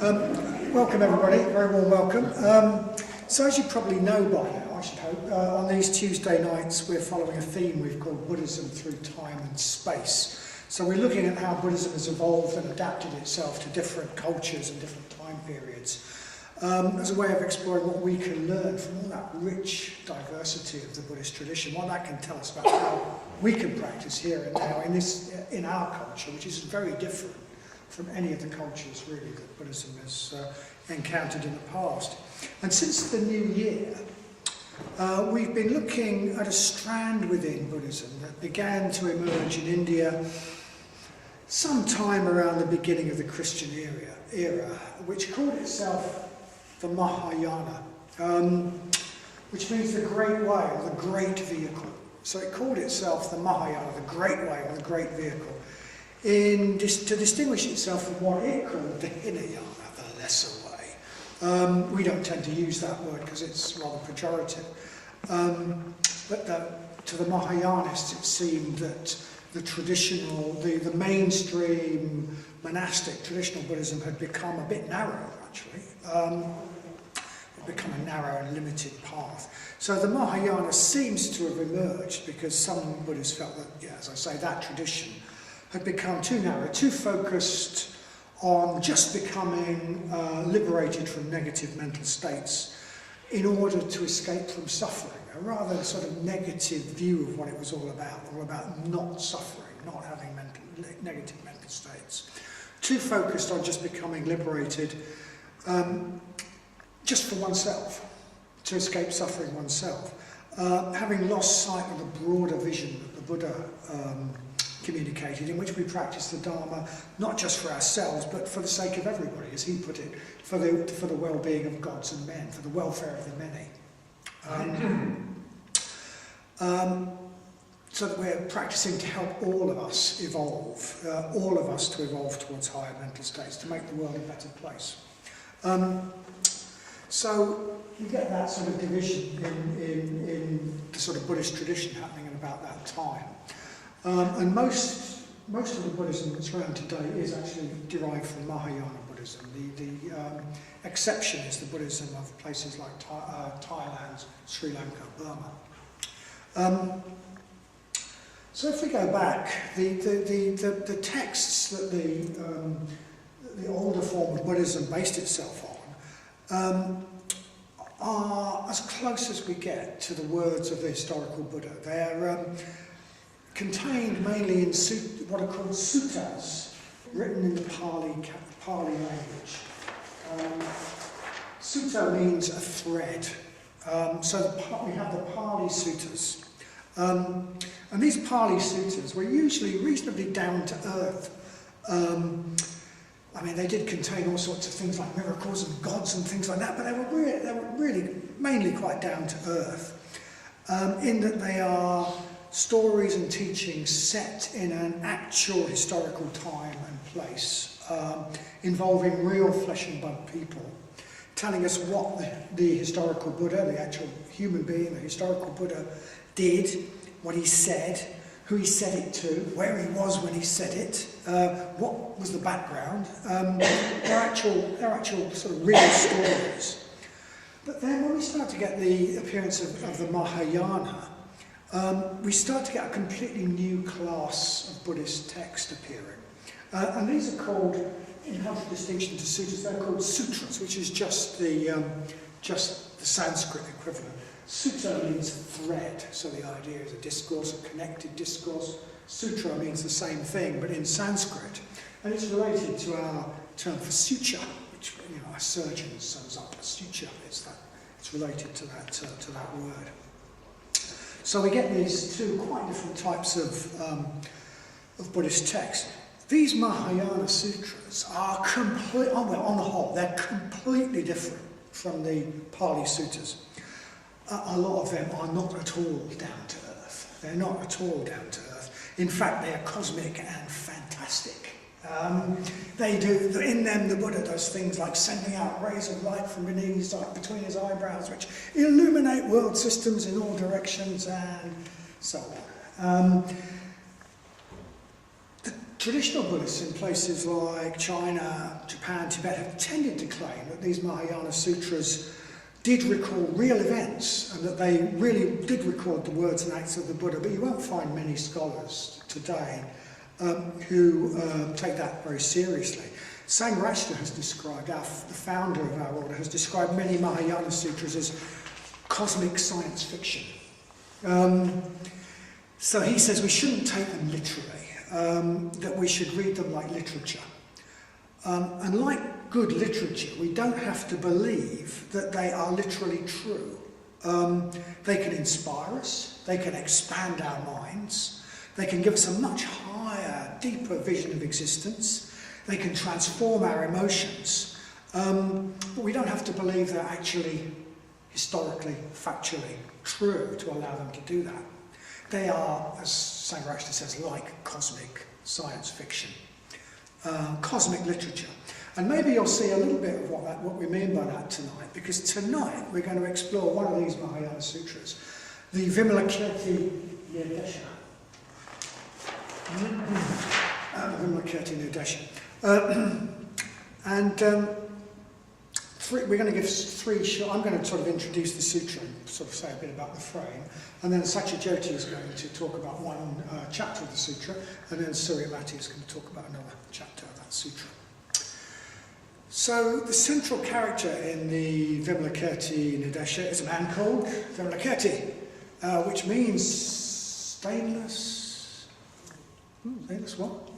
Welcome everybody, very warm welcome. So as you probably know by now, I should hope, on these Tuesday nights we're following a theme we've called Buddhism through time and space. So we're looking at how Buddhism has evolved and adapted itself to different cultures and different time periods as a way of exploring what we can learn from all that rich diversity of the Buddhist tradition, what that can tell us about how we can practice here and now in our culture, which is very different from any of the cultures really that Buddhism has encountered in the past. And since the new year, we've been looking at a strand within Buddhism that began to emerge in India sometime around the beginning of the Christian era, which called itself the Mahayana, which means the great way or the great vehicle. So it called itself the Mahayana, the great way or the great vehicle, to distinguish itself from what it called the Hinayana, the lesser way. We don't tend to use that word because it's rather pejorative. But to the Mahayanists it seemed that the traditional, the mainstream monastic traditional Buddhism had become a bit narrow actually. It had become a narrow and limited path. So the Mahayana seems to have emerged because some Buddhists felt that, yeah, as I say, that tradition had become too narrow, too focused on just becoming liberated from negative mental states in order to escape from suffering, a rather sort of negative view of what it was all about not suffering, not having negative mental states. Too focused on just becoming liberated just for oneself, to escape suffering oneself, having lost sight of the broader vision that the Buddha communicated, in which we practice the Dharma not just for ourselves but for the sake of everybody, as he put it, for the well-being of gods and men, for the welfare of the many. So that we're practicing to help all of us evolve, all of us to evolve towards higher mental states, to make the world a better place. So you get that sort of division in the sort of Buddhist tradition happening at about that time. And most of the Buddhism that's around today is actually derived from Mahayana Buddhism. The exception is the Buddhism of places like Thailand, Sri Lanka, Burma. So if we go back, the texts that the older form of Buddhism based itself on are as close as we get to the words of the historical Buddha. They're contained mainly in what are called suttas, written in the Pali language. Sutta means a thread. So we have the Pali suttas. And these Pali suttas were usually reasonably down to earth. I mean, they did contain all sorts of things like miracles and gods and things like that, but they were really mainly quite down to earth, in that they are stories and teachings set in an actual historical time and place, involving real flesh and blood people, telling us what the historical Buddha, the actual human being, the historical Buddha, did, what he said, who he said it to, where he was when he said it, what was the background. They're actual sort of real stories. But then when we start to get the appearance of the Mahayana, we start to get a completely new class of Buddhist text appearing. And these are called, in contradistinction to sutras, they're called sutras, which is just the Sanskrit equivalent. Sutta means thread, so the idea is a discourse, a connected discourse. Sutra means the same thing, but in Sanskrit. And it's related to our term for suture, which, you know, a surgeon sums up a suture. It's related to that word. So we get these two quite different types of Buddhist text. These Mahayana sutras are on the whole, they're completely different from the Pali suttas. A lot of them are not at all down to earth. They're not at all down to earth. In fact, they are cosmic and fantastic. In them the Buddha does things like sending out rays of light from between his eyebrows, which illuminate world systems in all directions, and so on. Traditional Buddhists in places like China, Japan, Tibet have tended to claim that these Mahayana sutras did record real events and that they really did record the words and acts of the Buddha, but you won't find many scholars today who take that very seriously. Sangha has described, the founder of our order, has described many Mahayana sutras as cosmic science fiction. So he says we shouldn't take them literally, that we should read them like literature. And like good literature, we don't have to believe that they are literally true. They can inspire us, they can expand our minds, they can give us a much higher, deeper vision of existence, they can transform our emotions, but we don't have to believe they're actually historically, factually true to allow them to do that. They are, as Sangha says, like cosmic science fiction, cosmic literature. And maybe you'll see a little bit of what we mean by that tonight, because tonight we're going to explore one of these Mahayana sutras, the Vimalakirti Nirdesha. Vimalakirti Nirdesha. We're going to give three short. I'm going to sort of introduce the sutra and sort of say a bit about the frame, and then Satyajyoti is going to talk about one chapter of the sutra, and then Suryamati is going to talk about another chapter of that sutra. So the central character in the Vimalakirti Nirdesha is a man called Vimalakirti, which means stainless. Stainless what?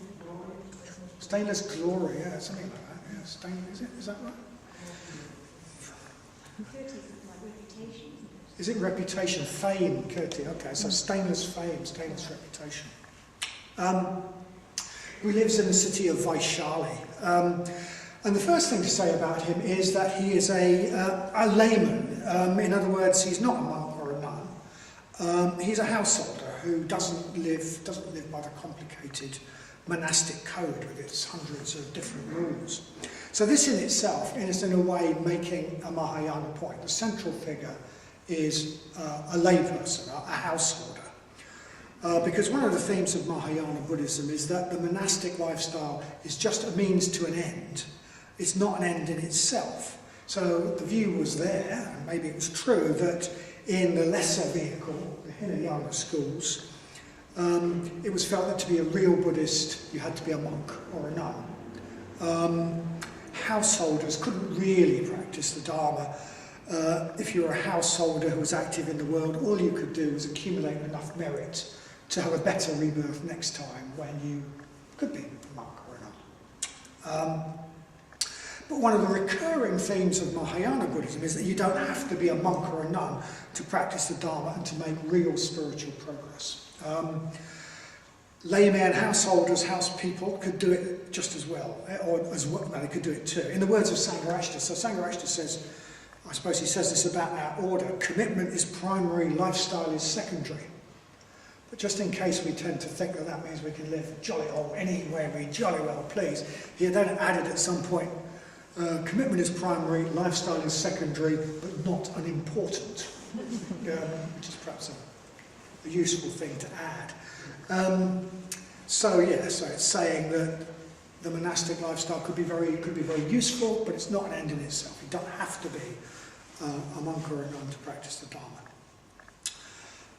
Stainless glory, yeah, something like that. Yeah, stainless, is that right? Is it reputation? Fame, Kirti, okay, so stainless fame, stainless reputation. He lives in the city of Vaishali. And the first thing to say about him is that he is a layman. In other words, he's not a monk or a nun. He's a householder who doesn't live by the complicated monastic code with its hundreds of different rules. So this in itself is in a way making a Mahayana point. The central figure is a layperson, a householder. Because one of the themes of Mahayana Buddhism is that the monastic lifestyle is just a means to an end. It's not an end in itself. So the view was there, and maybe it was true, that in the lesser vehicle, the Hinayana schools, it was felt that to be a real Buddhist, you had to be a monk or a nun. Householders couldn't really practice the Dharma. If you were a householder who was active in the world, all you could do was accumulate enough merit to have a better rebirth next time when you could be a monk or a nun. But one of the recurring themes of Mahayana Buddhism is that you don't have to be a monk or a nun to practice the Dharma and to make real spiritual progress. Laymen, householders, house people could do it just as well, or as well, they could do it too. In the words of Sangha so Sangha says, I suppose he says this about our order, commitment is primary, lifestyle is secondary. But just in case we tend to think that that means we can live jolly old anywhere we jolly well please, he then added at some point, commitment is primary, lifestyle is secondary, but not unimportant, which is perhaps a useful thing to add. So it's saying that the monastic lifestyle could be very useful, but it's not an end in itself. You don't have to be a monk or a nun to practice the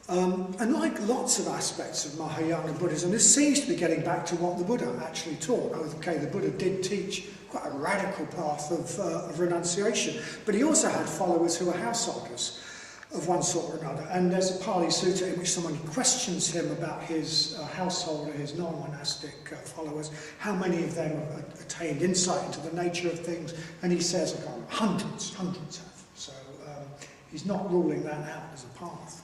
Dharma. And like lots of aspects of Mahayana Buddhism, this seems to be getting back to what the Buddha actually taught. Okay, the Buddha did teach quite a radical path of renunciation, but he also had followers who were householders of one sort or another. And there's a Pali Sutta in which someone questions him about his household, his non-monastic followers, how many of them have attained insight into the nature of things, and he says hundreds have. So he's not ruling that out as a path.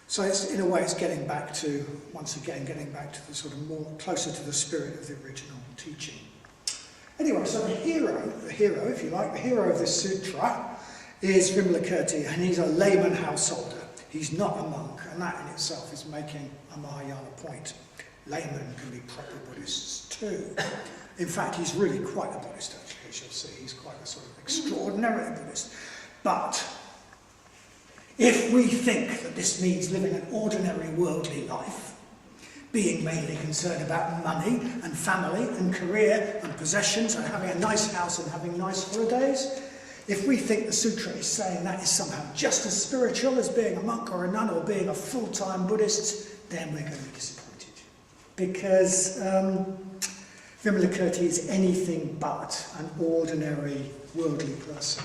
So it's, in a way, it's getting back to the sort of more closer to the spirit of the original teaching. Anyway, so the hero, if you like, the hero of this sutra is Vimalakirti, and he's a layman householder. He's not a monk, and that in itself is making a Mahayana point. Laymen can be proper Buddhists too. In fact, he's really quite a Buddhist, actually, as you'll see. He's quite a sort of extraordinary Buddhist. But if we think that this means living an ordinary worldly life, being mainly concerned about money and family and career and possessions and having a nice house and having nice holidays, if we think the sutra is saying that is somehow just as spiritual as being a monk or a nun or being a full-time Buddhist, then we're going to be disappointed. Because Vimalakirti is anything but an ordinary worldly person.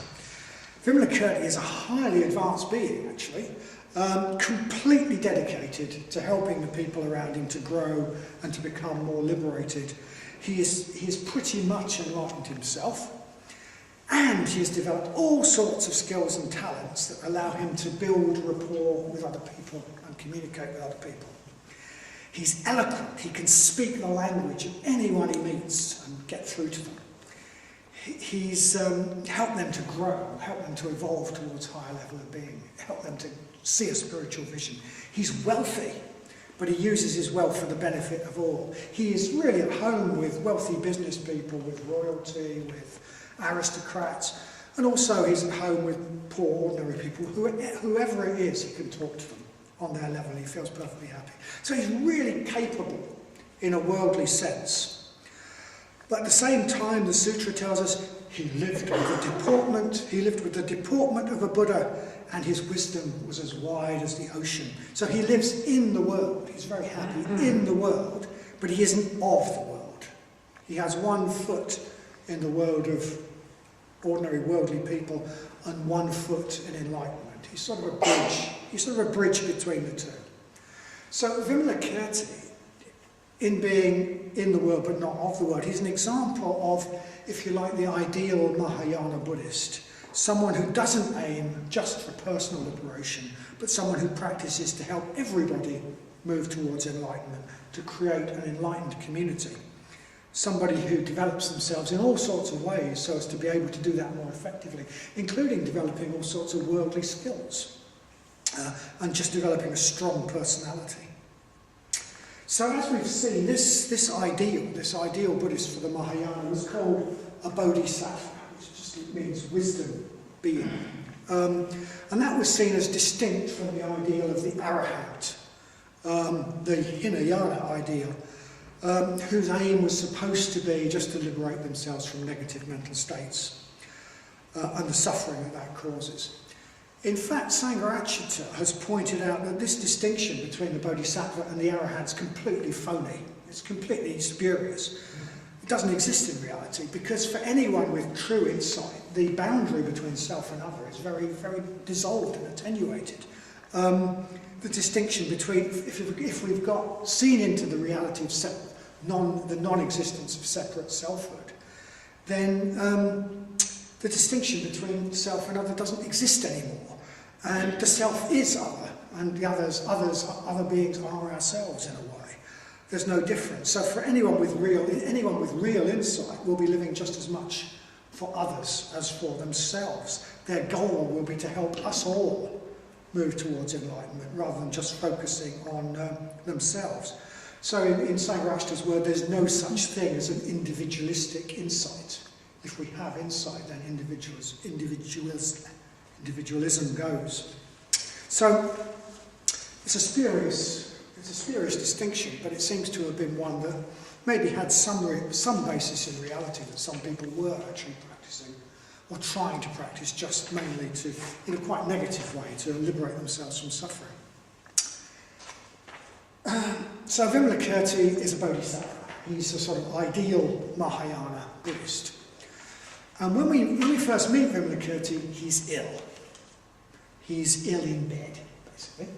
Vimalakirti is a highly advanced being, actually, completely dedicated to helping the people around him to grow and to become more liberated. He is pretty much enlightened himself, and he has developed all sorts of skills and talents that allow him to build rapport with other people and communicate with other people. He's eloquent. He can speak the language of anyone he meets and get through to them. He's helped them to grow, helped them to evolve towards a higher level of being, helped them to see a spiritual vision. He's wealthy, but he uses his wealth for the benefit of all. He is really at home with wealthy business people, with royalty, with aristocrats, and also he's at home with poor, ordinary people. Whoever it is, he can talk to them on their level. He feels perfectly happy. So he's really capable in a worldly sense. But at the same time, the sutra tells us he lived with the deportment of a Buddha, and his wisdom was as wide as the ocean. So he lives in the world. He's very happy in the world, but he isn't of the world. He has one foot in the world of ordinary worldly people and one foot in enlightenment. He's sort of a bridge. He's sort of a bridge between the two. So Vimalakirti, in being in the world but not of the world, he's an example of, if you like, the ideal Mahayana Buddhist. Someone who doesn't aim just for personal liberation, but someone who practices to help everybody move towards enlightenment, to create an enlightened community. Somebody who develops themselves in all sorts of ways so as to be able to do that more effectively, including developing all sorts of worldly skills and just developing a strong personality. So as we've seen, this ideal Buddhist for the Mahayana was called a bodhisattva, which just means wisdom being. And that was seen as distinct from the ideal of the arahant, the Hinayana ideal, whose aim was supposed to be just to liberate themselves from negative mental states and the suffering that causes. In fact, Sangha has pointed out that this distinction between the bodhisattva and the arahant is completely phony. It's completely spurious. It doesn't exist in reality, because for anyone with true insight, the boundary between self and other is very, very dissolved and attenuated. The distinction between, if we've got seen into the reality of the non-existence of separate selfhood, then the distinction between self and other doesn't exist anymore. And the self is other, and the other beings are ourselves in a way. There's no difference. So for anyone with real insight will be living just as much for others as for themselves. Their goal will be to help us all move towards enlightenment, rather than just focusing on themselves. So in Sangha word, there's no such thing as an individualistic insight. If we have insight, then individualism goes. So it's a spurious distinction, but it seems to have been one that maybe had some basis in reality, that some people were actually practicing or trying to practice just mainly to, in a quite negative way, to liberate themselves from suffering. So Vimalakirti is a bodhisattva. He's a sort of ideal Mahayana Buddhist. And when we first meet Vimalakirti, he's ill. He's ill in bed, basically.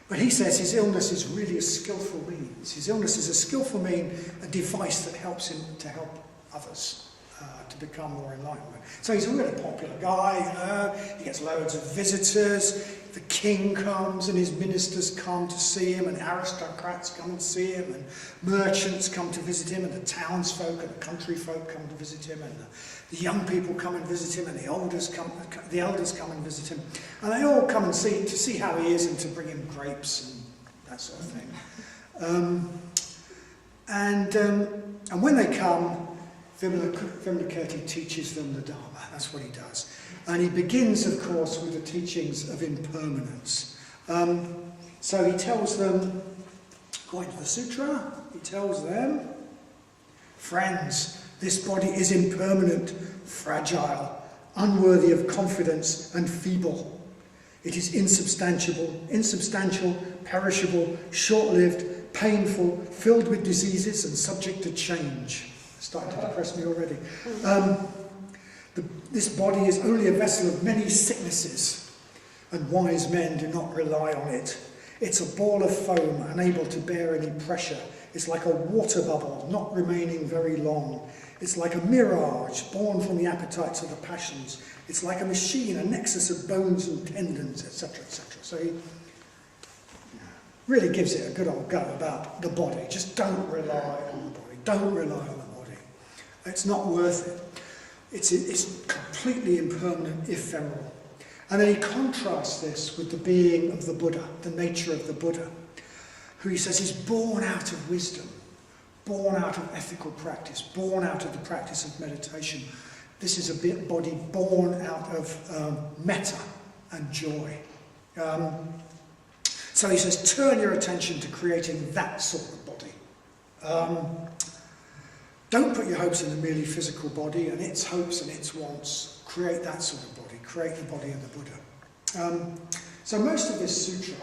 But he says his illness is really a skillful means. His illness is a skillful means, a device that helps him to help others to become more enlightened. So he's a really popular guy, he gets loads of visitors. The king comes and his ministers come to see him, and aristocrats come and see him, and merchants come to visit him, and the townsfolk and the country folk come to visit him, and the young people come and visit him, and the elders come and visit him, and they all come and see how he is and to bring him grapes and that sort of thing. And when they come, Vimalakirti teaches them the Dharma. That's what he does. And he begins, of course, with the teachings of impermanence. So he tells them According to the sutra, he tells them, friends, this body is impermanent, fragile, unworthy of confidence and feeble. It is insubstantial, perishable, short-lived, painful, filled with diseases and subject to change. It's starting to depress me already. This body is only a vessel of many sicknesses, and wise men do not rely on it. It's a ball of foam, unable to bear any pressure. It's like a water bubble, not remaining very long. It's like a mirage, born from the appetites of the passions. It's like a machine, a nexus of bones and tendons, etc., etc. So he really gives it a good old go about the body. Just don't rely on the body. Don't rely on the body. It's not worth it. It's completely impermanent, ephemeral. And then he contrasts this with the being of the Buddha, the nature of the Buddha, who he says is born out of wisdom, born out of ethical practice, born out of the practice of meditation. This is a body born out of metta and joy. So he says, turn your attention to creating that sort of body. Don't put your hopes in the merely physical body and its hopes and its wants. Create that sort of body. Create the body of the Buddha. So most of this sutra,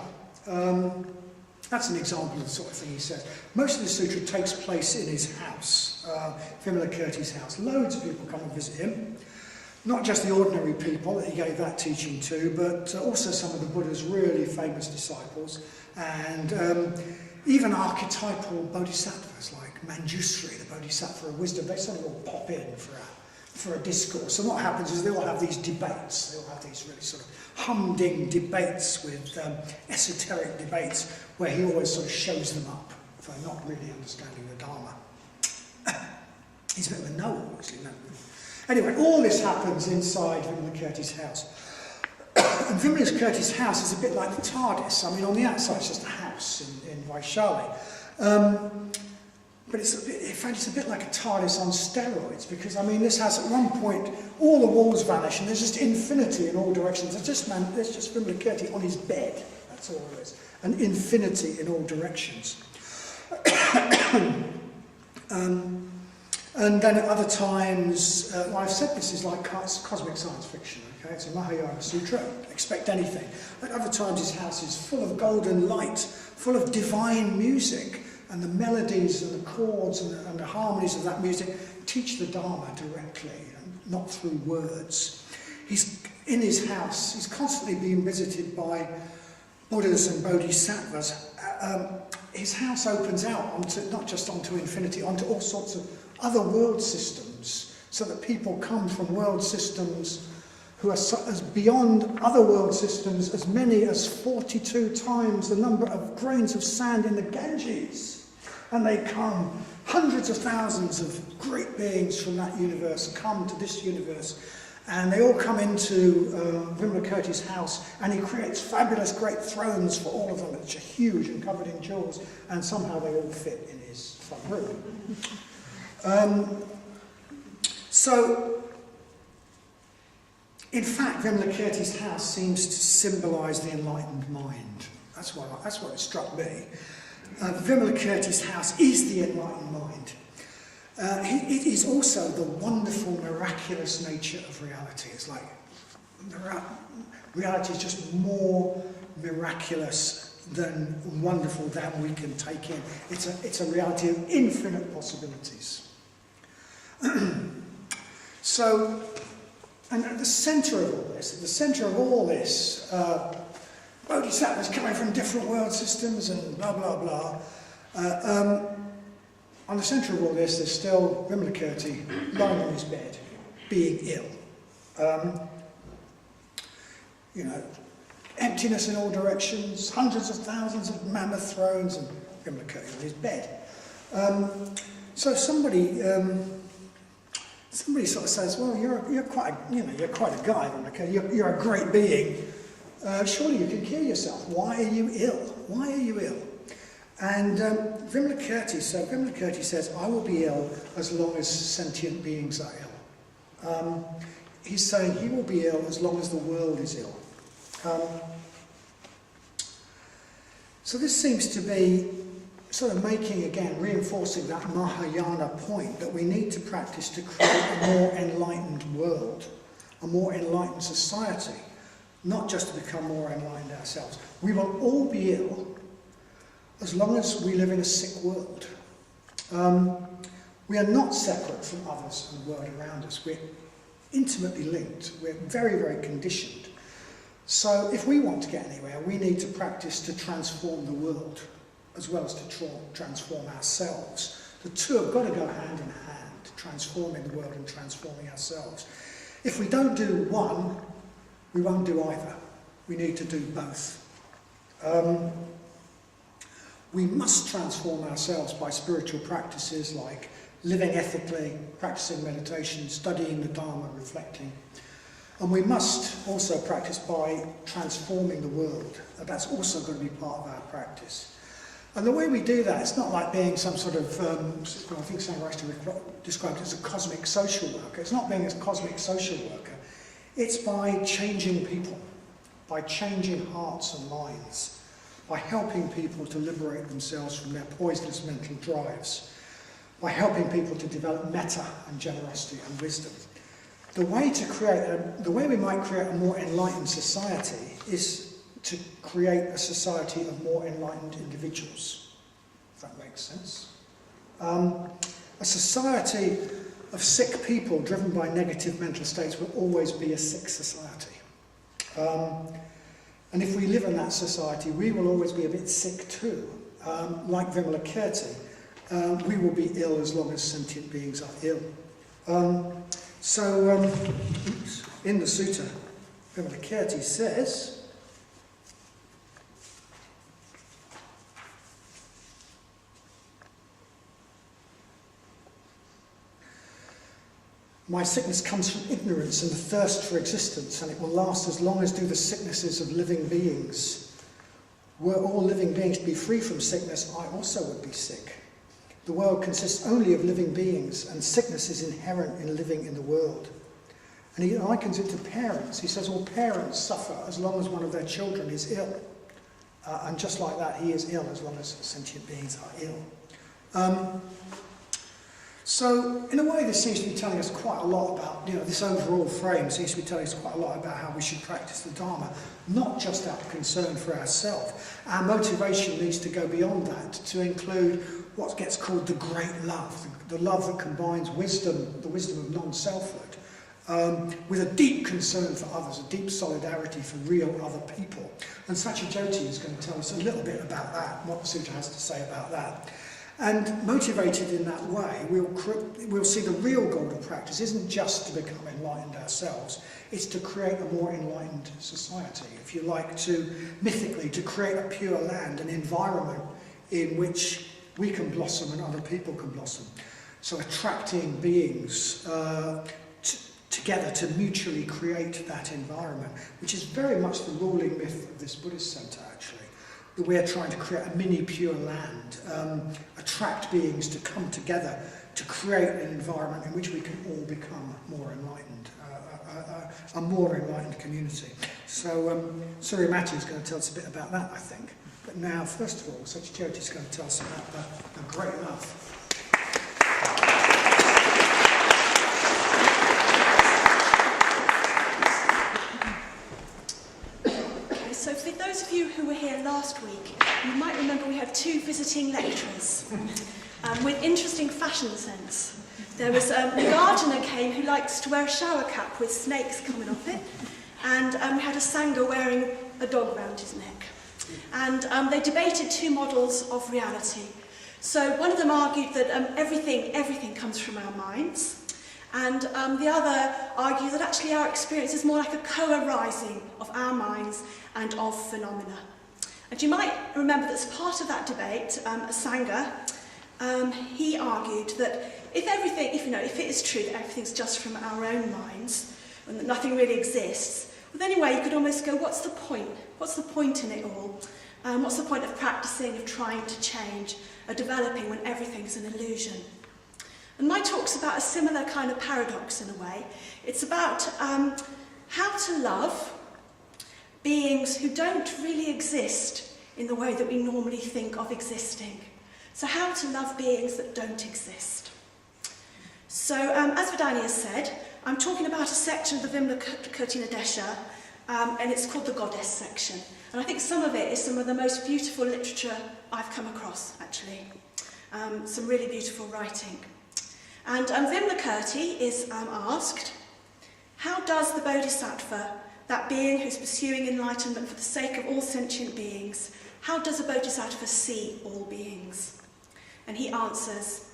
that's an example of the sort of thing he says. Most of the sutra takes place in his house, Vimalakirti's house. Loads of people come and visit him. Not just the ordinary people that he gave that teaching to, but also some of the Buddha's really famous disciples, and even archetypal bodhisattvas like Manjusri, the bodhisattva of wisdom. They sort of all pop in for a discourse. And what happens is they all have these debates. They all have these really sort of humding debates with esoteric debates where he always sort of shows them up for not really understanding the Dharma. He's a bit of a know-all, obviously. No. Anyway, all this happens inside Vimalakirti's house. And Vimalakirti's house is a bit like the TARDIS. I mean, on the outside it's just a house in Vaishali. But in fact, it's a bit like a TARDIS on steroids, because, I mean, this has, at one point, all the walls vanish, and there's just infinity in all directions. There's just Vimalakirti on his bed, that's all there is, and infinity in all directions. And then at other times, well, I've said this is like cosmic science fiction, okay? It's a Mahayana Sutra, expect anything. At other times, his house is full of golden light, full of divine music, and the melodies and the chords and the harmonies of that music teach the Dharma directly, not through words. He's in his house, he's constantly being visited by Buddhas and Bodhisattvas. His house opens out onto, not just onto infinity, onto all sorts of other world systems, so that people come from world systems who are as beyond other world systems as many as 42 times the number of grains of sand in the Ganges. And they come, hundreds of thousands of great beings from that universe come to this universe, and they all come into Vimalakirti's house, and he creates fabulous great thrones for all of them, which are huge and covered in jewels, and somehow they all fit in his front room. So, in fact, Vimalakirti's house seems to symbolise the enlightened mind. That's what it struck me. Vimalakirti's house is the enlightened mind. It is also the wonderful, miraculous nature of reality. It's like reality is just more miraculous than wonderful than we can take in. It's a reality of infinite possibilities. So, and at the centre of all this, Bodhisattvas coming from different world systems and blah, blah, blah. On the centre of all this, there's still Vimalakirti lying on his bed, being ill. Emptiness in all directions, hundreds of thousands of mammoth thrones, and Vimalakirti on his bed. So somebody sort of says, "Well, you're quite a guy, Vimalakirti. You're a great being. Surely you can cure yourself. Why are you ill? Why are you ill?" And Vimalakirti says, "I will be ill as long as sentient beings are ill." He's saying he will be ill as long as the world is ill. So this seems to be sort of reinforcing that Mahayana point that we need to practice to create a more enlightened world, a more enlightened society, not just to become more enlightened ourselves. We will all be ill as long as we live in a sick world. We are not separate from others and the world around us. We're intimately linked. We're very, very conditioned. So if we want to get anywhere, we need to practice to transform the world as well as to transform ourselves. The two have got to go hand in hand, transforming the world and transforming ourselves. If we don't do one, we won't do either. We need to do both. We must transform ourselves by spiritual practices like living ethically, practicing meditation, studying the Dharma, reflecting. And we must also practice by transforming the world. And that's also going to be part of our practice. And the way we do that, it's not like being some sort of, I think Sangha Night described it as a cosmic social worker. It's not being a cosmic social worker. It's by changing people, by changing hearts and minds, by helping people to liberate themselves from their poisonous mental drives, by helping people to develop metta and generosity and wisdom. The way we might create a more enlightened society is to create a society of more enlightened individuals, if that makes sense. A society of sick people driven by negative mental states will always be a sick society. And if we live in that society, we will always be a bit sick too. Like Vimalakirti, we will be ill as long as sentient beings are ill. In the sutta, Vimalakirti says, my sickness comes from ignorance and the thirst for existence, and it will last as long as do the sicknesses of living beings. Were all living beings to be free from sickness, I also would be sick. The world consists only of living beings, and sickness is inherent in living in the world. And he likens it to parents. He says all parents suffer as long as one of their children is ill. And just like that, he is ill as long as sentient beings are ill. So, in a way, this seems to be telling us quite a lot about, this overall frame seems to be telling us quite a lot about how we should practice the Dharma, not just out of concern for ourselves. Our motivation needs to go beyond that, to include what gets called the great love, the love that combines wisdom, the wisdom of non-selfhood, with a deep concern for others, a deep solidarity for real other people. And Satyajyoti is going to tell us a little bit about that, what the sutta has to say about that. And motivated in that way, we'll see the real goal of practice isn't just to become enlightened ourselves, it's to create a more enlightened society, if you like, mythically, to create a pure land, an environment in which we can blossom and other people can blossom. So attracting beings together to mutually create that environment, which is very much the ruling myth of this Buddhist centre, actually. That we're trying to create a mini pure land, attract beings to come together to create an environment in which we can all become more enlightened, a more enlightened community. So Surya Mati is going to tell us a bit about that, I think. But now, first of all, Satyajyoti is going to tell us about the great love. So for those of you who were here last week, you might remember we had two visiting lecturers with interesting fashion sense. There was Nagarjuna came who likes to wear a shower cap with snakes coming off it, and we had a Sangha wearing a dog round his neck. And they debated two models of reality. So one of them argued that everything comes from our minds, and the other argued that actually our experience is more like a co-arising of our minds and of phenomena. And you might remember that as part of that debate, Sangha, he argued that if it is true that everything's just from our own minds and that nothing really exists, well, anyway, you could almost go, what's the point? What's the point in it all? What's the point of practicing, of trying to change, of developing when everything's an illusion? And my talk's about a similar kind of paradox in a way. It's about how to love beings who don't really exist in the way that we normally think of existing. So how to love beings that don't exist. So as Vidani has said, I'm talking about a section of the Vimalakirti Nadesha, and it's called the Goddess section. And I think some of it is some of the most beautiful literature I've come across, actually. Some really beautiful writing. And Vimalakirti is asked, how does the Bodhisattva, that being who's pursuing enlightenment for the sake of all sentient beings, how does a Bodhisattva see all beings? And he answers,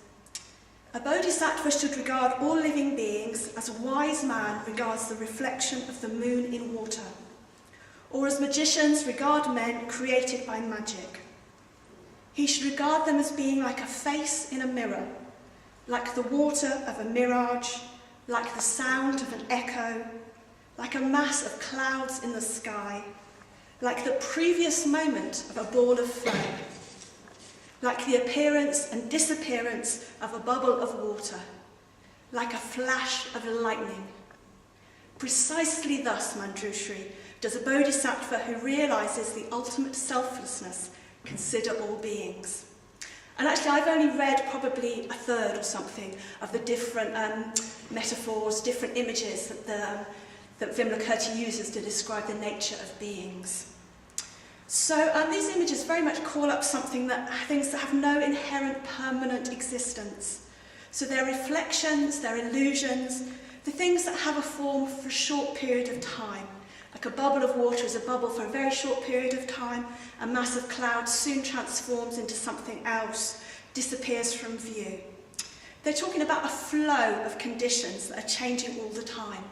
a Bodhisattva should regard all living beings as a wise man regards the reflection of the moon in water, or as magicians regard men created by magic. He should regard them as being like a face in a mirror, like the water of a mirage, like the sound of an echo, like a mass of clouds in the sky, like the previous moment of a ball of flame, like the appearance and disappearance of a bubble of water, like a flash of lightning. Precisely thus, Manjushri, does a bodhisattva who realises the ultimate selflessness consider all beings. And actually, I've only read probably a third or something of the different metaphors, different images that Vimalakirti uses to describe the nature of beings. So these images very much call up things that have no inherent permanent existence. So they're reflections, they're illusions, the things that have a form for a short period of time. Like a bubble of water is a bubble for a very short period of time. A mass of clouds soon transforms into something else, disappears from view. They're talking about a flow of conditions that are changing all the time.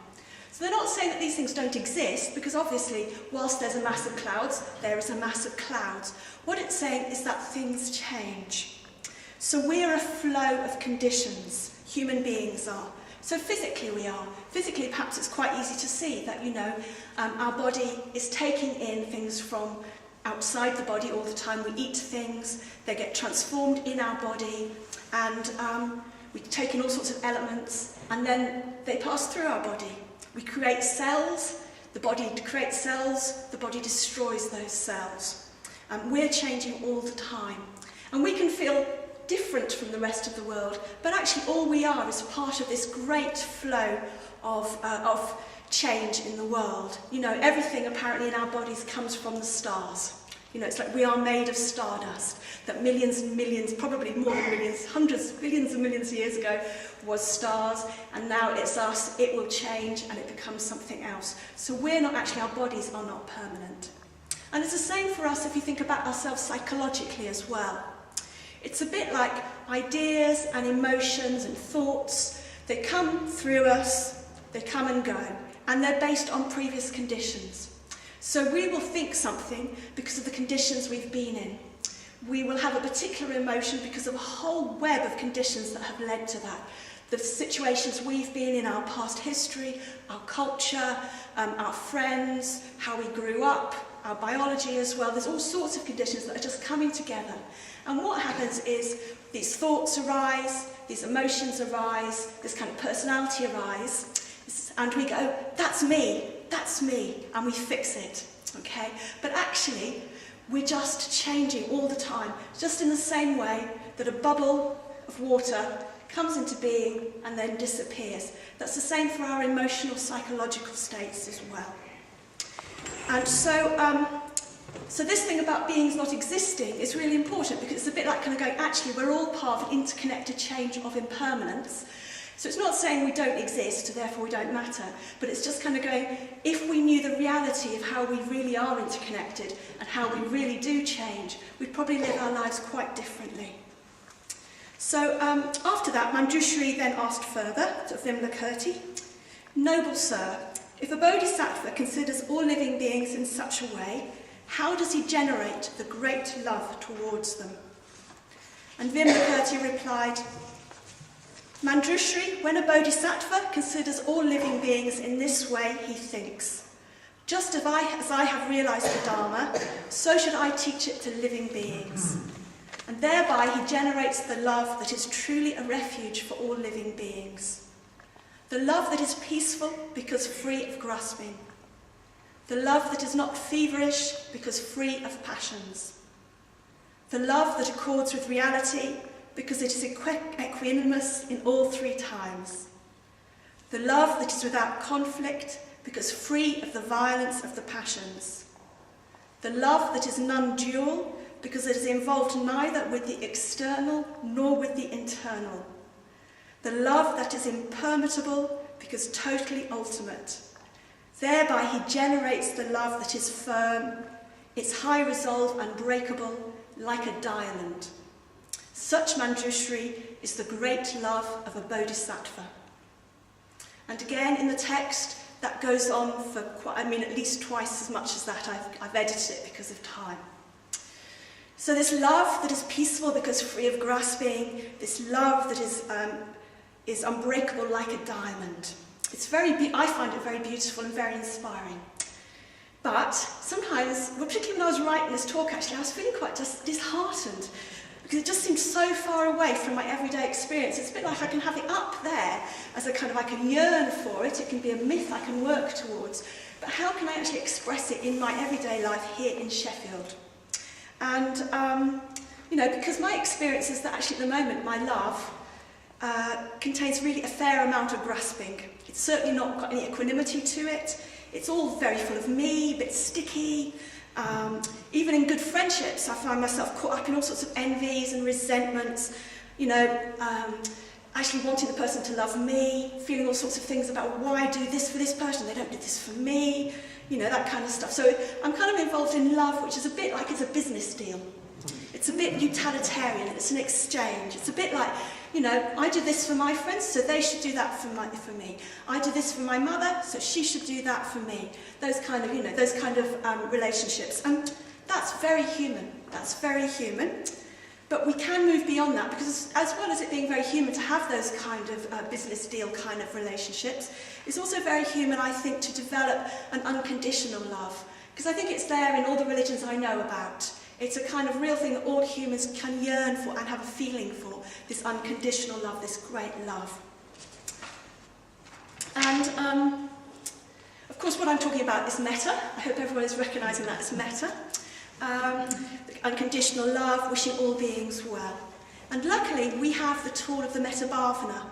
So they're not saying that these things don't exist, because obviously, whilst there's a mass of clouds, there is a mass of clouds. What it's saying is that things change. So we're a flow of conditions, human beings are. So physically we are. Physically, perhaps it's quite easy to see that, our body is taking in things from outside the body all the time. We eat things, they get transformed in our body, and we take in all sorts of elements, and then they pass through our body. We create cells, the body creates cells, the body destroys those cells. We're changing all the time. And we can feel different from the rest of the world, but actually all we are is part of this great flow of change in the world. Everything apparently in our bodies comes from the stars. It's like we are made of stardust, that millions and millions, probably more than millions, hundreds, billions and millions of years ago was stars, and now it's us. It will change and it becomes something else. So our bodies are not permanent. And it's the same for us if you think about ourselves psychologically as well. It's a bit like ideas and emotions and thoughts. They come through us, they come and go, and they're based on previous conditions. So we will think something because of the conditions we've been in. We will have a particular emotion because of a whole web of conditions that have led to that. The situations we've been in, our past history, our culture, our friends, how we grew up, our biology as well. There's all sorts of conditions that are just coming together. And what happens is these thoughts arise, these emotions arise, this kind of personality arise, and we go, that's me, and we fix it, okay? But actually, we're just changing all the time, just in the same way that a bubble of water comes into being and then disappears. That's the same for our emotional, psychological states as well. And so this thing about beings not existing is really important, because it's a bit like kind of going, actually, we're all part of an interconnected change of impermanence. So it's not saying we don't exist, therefore we don't matter, but it's just kind of going, if we knew the reality of how we really are interconnected and how we really do change, we'd probably live our lives quite differently. So after that, Manjushri then asked further to Vimalakirti, Noble Sir, if a bodhisattva considers all living beings in such a way, how does he generate the great love towards them? And Vimalakirti replied, Manjushri, when a bodhisattva considers all living beings in this way, he thinks, just as I have realised the Dharma, so should I teach it to living beings. And thereby he generates the love that is truly a refuge for all living beings. The love that is peaceful because free of grasping. The love that is not feverish because free of passions. The love that accords with reality because it is equanimous in all three times. The love that is without conflict because free of the violence of the passions. The love that is non-dual because it is involved neither with the external nor with the internal. The love that is impermeable because totally ultimate. Thereby he generates the love that is firm, its high resolve unbreakable, like a diamond. Such Manjushri is the great love of a bodhisattva. And again in the text, that goes on for at least twice as much as that. I've edited it because of time. So this love that is peaceful because free of grasping, this love that is unbreakable like a diamond. I find it very beautiful and very inspiring. But sometimes, particularly when I was writing this talk actually, I was feeling quite just disheartened because it just seemed so far away from my everyday experience. It's a bit like I can have it up there as a kind of, I can yearn for it, it can be a myth I can work towards, but how can I actually express it in my everyday life here in Sheffield? And, because my experience is that actually at the moment my love contains really a fair amount of grasping. It's certainly not got any equanimity to it. It's all very full of me, a bit sticky. Even in good friendships, I find myself caught up in all sorts of envies and resentments, actually wanting the person to love me, feeling all sorts of things about why I do this for this person, they don't do this for me, that kind of stuff. So I'm kind of involved in love, which is a bit like it's a business deal. It's a bit utilitarian, it's an exchange. It's a bit like, I do this for my friends, so they should do that for me. I do this for my mother, so she should do that for me. Those kind of relationships. And that's very human. That's very human. But we can move beyond that, because as well as it being very human to have those kind of business deal kind of relationships, it's also very human, I think, to develop an unconditional love. Because I think it's there in all the religions I know about. It's a kind of real thing that all humans can yearn for and have a feeling for, this unconditional love, this great love. And, of course, what I'm talking about is metta. I hope everyone is recognising that as metta. Unconditional love, wishing all beings well. And luckily, we have the tool of the metta bhavana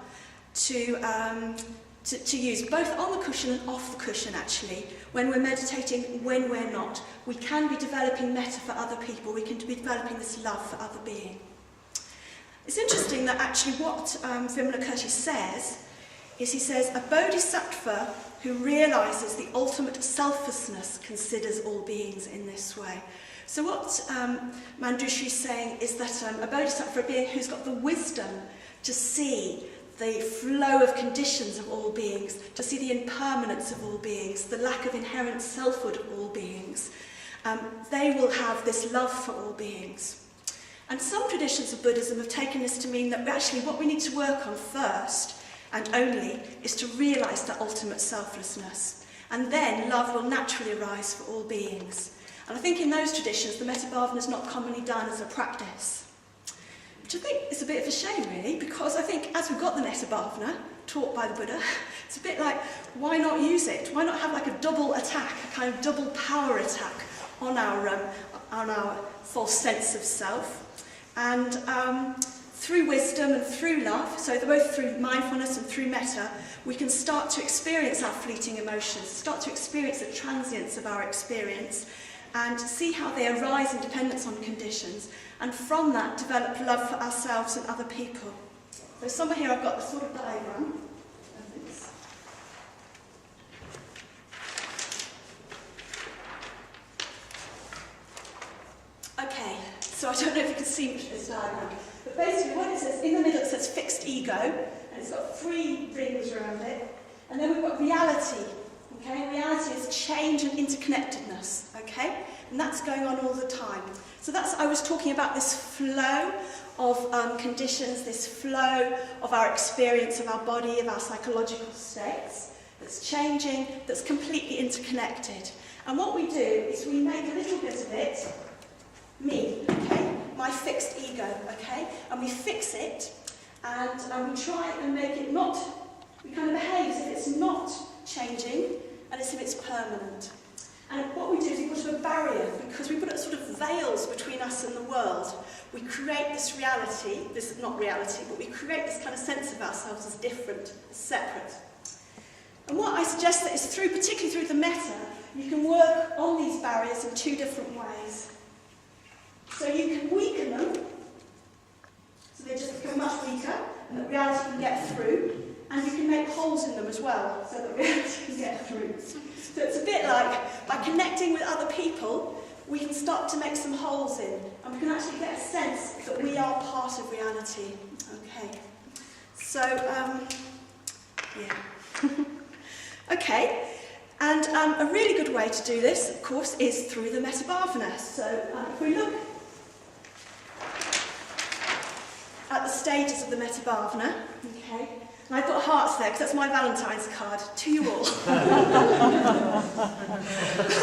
to use, both on the cushion and off the cushion, actually. When we're meditating, when we're not. We can be developing metta for other people. We can be developing this love for other beings. It's interesting that actually what Vimalakirti says is, he says, a bodhisattva who realises the ultimate selflessness considers all beings in this way. So what Manjushri is saying is that a bodhisattva, a being who's got the wisdom to see the flow of conditions of all beings, to see the impermanence of all beings, the lack of inherent selfhood of all beings, they will have this love for all beings. And some traditions of Buddhism have taken this to mean that actually what we need to work on first and only is to realise that ultimate selflessness. And then love will naturally arise for all beings. And I think in those traditions the metta bhavana is not commonly done as a practice. Which I think is a bit of a shame, really, because I think as we've got the metta bhavana taught by the Buddha, it's a bit like, why not use it? Why not have like a double attack, a kind of double power attack on our false sense of self? And through wisdom and through love, so both through mindfulness and through metta, we can start to experience our fleeting emotions, start to experience the transience of our experience, and see how they arise in dependence on conditions, and from that develop love for ourselves and other people. So somewhere here I've got the sort of diagram of this. Okay, so I don't know if you can see much of this diagram, but basically what it says, in the middle it says fixed ego, and it's got 3 rings around it, and then we've got reality. Okay, reality is change and interconnectedness, okay? And that's going on all the time. So I was talking about this flow of conditions, this flow of our experience of our body, of our psychological states, that's changing, that's completely interconnected. And what we do is we make a little bit of it me, okay? My fixed ego, okay? And we fix it, and we try and make it not, we kind of behave as if it's not changing, and as if it's permanent. And what we do is we put a barrier, because we put sort of veils between us and the world. We create this reality, this is not reality, but we create this kind of sense of ourselves as different, as separate. And what I suggest that is through, particularly through the metta, you can work on these barriers in two different ways. So you can weaken them, so they just become much weaker, and that reality can get through. And you can make holes in them as well, so that reality can get through. So it's a bit like, by connecting with other people, we can start to make some holes in, and we can actually get a sense that we are part of reality. Okay. So, yeah. Okay. And a really good way to do this, of course, is through the metta bhavana. So if we look at the stages of the metta bhavana, okay. And I've got hearts there, because that's my Valentine's card, to you all.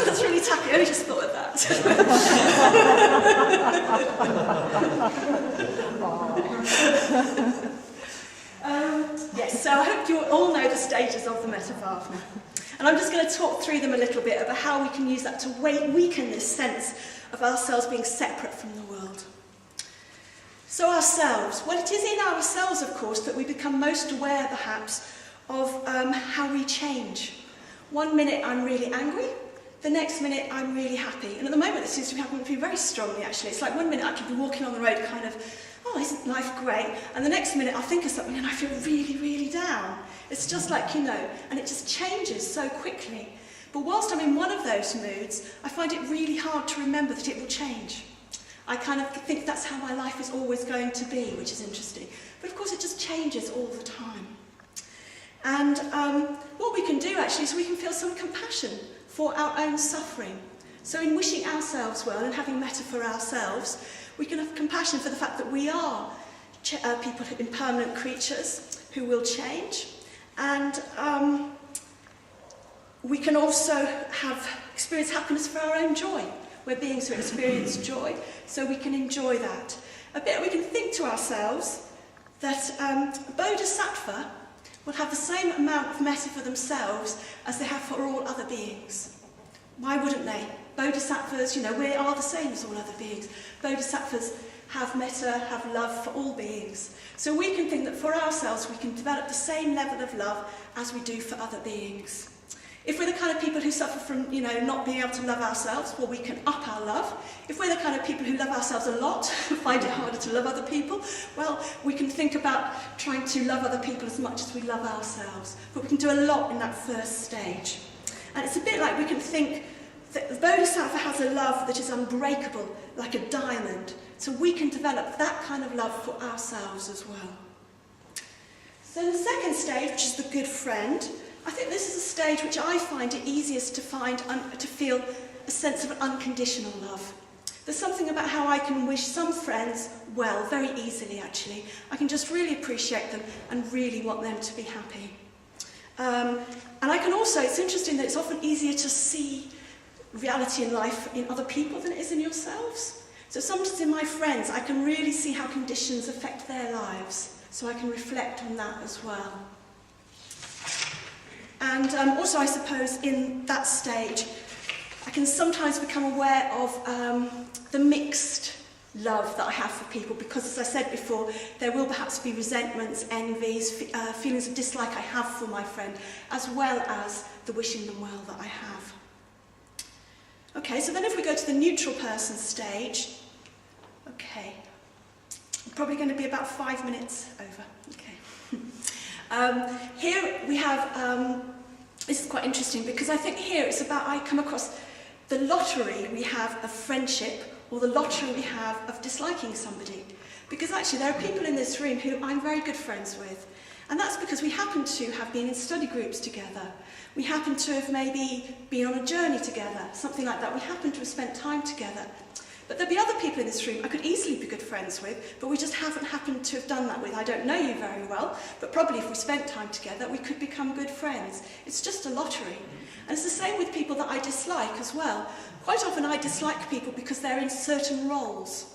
That's really tacky, I only just thought of that. Yes, so I hope you all know the stages of the metta bhavana. And I'm just going to talk through them a little bit about how we can use that to weaken this sense of ourselves being separate from the world. So ourselves, well, it is in ourselves, of course, that we become most aware, perhaps, of how we change. One minute I'm really angry, the next minute I'm really happy. And at the moment it seems to be happening to me very strongly, actually. It's like one minute I could be walking on the road kind of, oh, isn't life great? And the next minute I'll think of something and I feel really, really down. It's just like, you know, and it just changes so quickly. But whilst I'm in one of those moods, I find it really hard to remember that it will change. I kind of think that's how my life is always going to be, which is interesting. But of course it just changes all the time. And what we can do actually is we can feel some compassion for our own suffering. So in wishing ourselves well and having metta for ourselves, we can have compassion for the fact that we are people, impermanent creatures who will change. And we can also experience happiness for our own joy. We're beings who experience joy, so we can enjoy that. We can think to ourselves that Bodhisattva will have the same amount of metta for themselves as they have for all other beings. Why wouldn't they? Bodhisattvas, you know, we are the same as all other beings. Bodhisattvas have metta, have love for all beings. So we can think that for ourselves we can develop the same level of love as we do for other beings. If we're the kind of people who suffer from, you know, not being able to love ourselves, well, we can up our love. If we're the kind of people who love ourselves a lot, find it harder to love other people, well, we can think about trying to love other people as much as we love ourselves. But we can do a lot in that first stage. And it's a bit like we can think that the Bodhisattva has a love that is unbreakable, like a diamond. So we can develop that kind of love for ourselves as well. So the second stage, which is the good friend, I think this is a stage which I find it easiest to feel a sense of unconditional love. There's something about how I can wish some friends well, very easily actually. I can just really appreciate them and really want them to be happy. And I can also, it's interesting that it's often easier to see reality in life in other people than it is in yourselves. So sometimes in my friends, I can really see how conditions affect their lives. So I can reflect on that as well. And also, I suppose, in that stage, I can sometimes become aware of the mixed love that I have for people, because, as I said before, there will perhaps be resentments, envies, feelings of dislike I have for my friend, as well as the wishing them well that I have. Okay, so then if we go to the neutral person stage, okay, I'm probably going to be about 5 minutes over. Okay. Here we have, this is quite interesting because I think here it's about, I come across the lottery we have of friendship or the lottery we have of disliking somebody. Because actually there are people in this room who I'm very good friends with. And that's because we happen to have been in study groups together. We happen to have maybe been on a journey together, something like that. We happen to have spent time together. But there'll be other people in this room I could easily be good friends with, but we just haven't happened to have done that with. I don't know you very well, but probably if we spent time together, we could become good friends. It's just a lottery. And it's the same with people that I dislike as well. Quite often I dislike people because they're in certain roles.